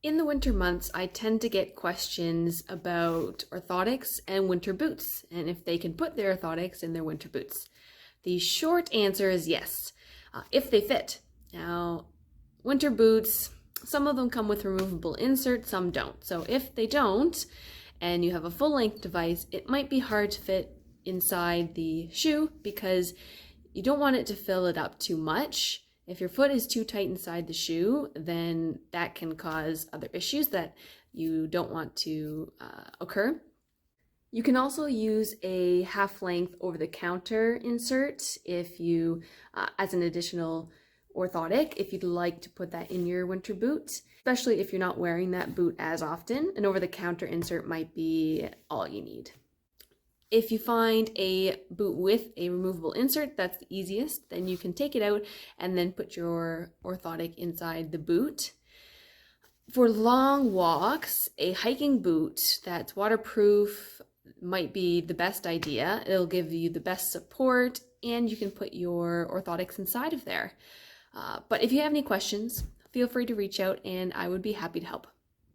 In the winter months, I tend to get questions about orthotics and winter boots, and if they can put their orthotics in their winter boots. The short answer is yes, if they fit. Now, winter boots, some of them come with removable inserts, some don't. So if they don't, and you have a full-length device, it might be hard to fit inside the shoe because you don't want it to fill it up too much. If your foot is too tight inside the shoe, then that can cause other issues that you don't want to occur. You can also use a half-length over-the-counter insert if you, as an additional orthotic, if you'd like to put that in your winter boot, especially if you're not wearing that boot as often. An over-the-counter insert might be all you need. If you find a boot with a removable insert, that's the easiest. Then you can take it out and then put your orthotic inside the boot. For long walks, a hiking boot that's waterproof might be the best idea. It'll give you the best support and you can put your orthotics inside of there. But if you have any questions, feel free to reach out and I would be happy to help.